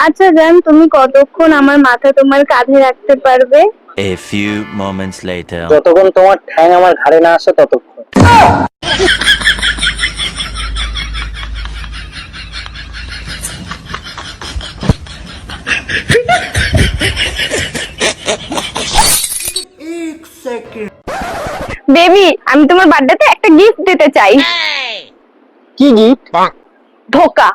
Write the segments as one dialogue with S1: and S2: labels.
S1: আচ্ছা জান, তুমি কতক্ষণ আমার মাথা তোমার কাঁধে রাখতে পারবে?
S2: A few moments later.
S3: যতক্ষণ তোমার ঠ্যাং আমার ঘাড়ে না আসে ততক্ষণ।
S1: বেবি, আমি তোমার বার্থডেতে একটা গিফট দিতে চাই।
S3: কি গিফট?
S1: ধোকা।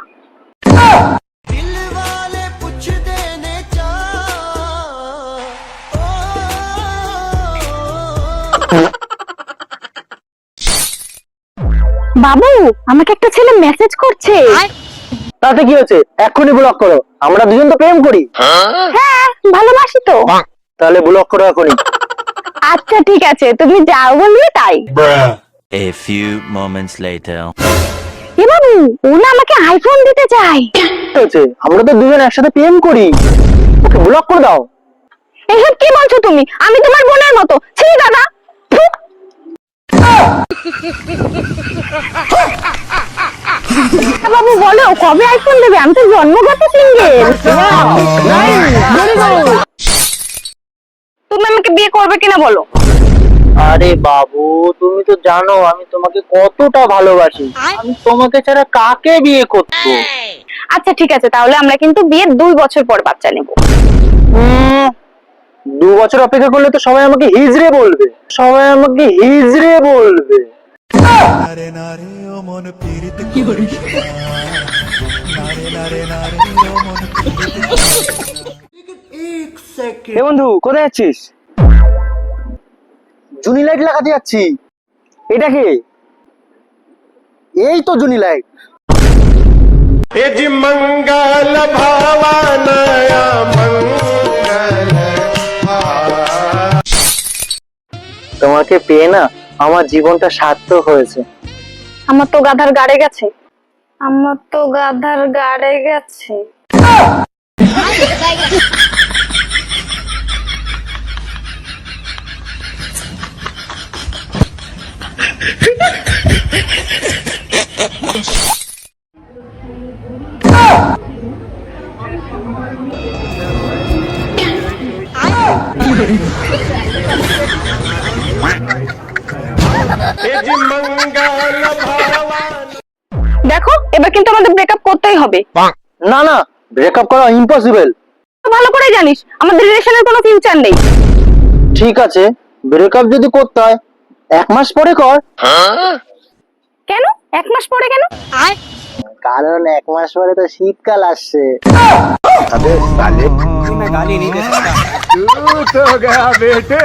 S1: বাবু, আমাকে একটা ছেলে মেসেজ করছে।
S3: তাতে কি হয়েছে? এক্ষুনি ব্লক করো, আমরা দুজন তো প্রেম করি।
S1: হ্যাঁ, ভালোবাসি তো।
S3: তাহলে ব্লক করো এখনই।
S1: আচ্ছা ঠিক আছে, তুমি যাও বলবে তাই।
S2: A few moments later.
S1: এ বাবু, ও না আমাকে আইফোন দিতে চায়।
S3: কি হয়েছে? আমরা তো দুজন একসাথে প্রেম করি, ওকে ব্লক করে দাও।
S1: এসব কি বলছো তুমি? আমি তোমার বোনের মতো। ছি দাদা। বাবু বলো, কবে আইফোন দেবে? আমি তো জন্মগত সিঙ্গেল। তুমি আমাকে বিয়ে করবে কিনা বলো?
S3: আরে বাবু, তুমি তো জানো আমি তোমাকে কতটা ভালোবাসি। আমি তোমাকে ছাড়া কাকে বিয়ে করবো?
S1: আচ্ছা ঠিক আছে, তাহলে আমরা কিন্তু বিয়ের 2 বছর পর বাচ্চা নেব।
S3: 2 বছর অপেক্ষা করলে তো সবাই আমাকে হিজড়ে বলবে, সবাই আমাকে হিজড়ে বলবে।
S4: নারে নারে ও মন পীড়িত কি করিস নারে নারে নারে ও মন
S3: এ বন্ধু, কোথায় যাচ্ছিস? জুনি লাইট লাগাতে যাচ্ছি। এটা কে? এই তো জুনি লাইট।
S5: मंगल भावनया मंगल
S3: তোমাকে পেয়ে না আমার জীবনটা সার্থক হয়েছে।
S1: আমার তো গাধার গাড়ে গেছে। আমার তো গাধার গাড়ে গেছে।
S5: मंगल भावन
S1: দেখো, এবার কিন্তু আমাদের ব্রেকআপ করতেই হবে।
S3: না না, ব্রেকআপ করা ইম্পসিবল।
S1: ভালো করে জানিস আমাদের রিলেশনের কোনো ফিউচার নেই।
S3: ঠিক আছে, ব্রেকআপ যদি করতে হয় 1 মাস পরে কর।
S1: কেন 1 মাস পরে কেন?
S3: কারণ 1 মাস পরে তো শীতকাল আসছে।
S5: तू तो गया बेटे।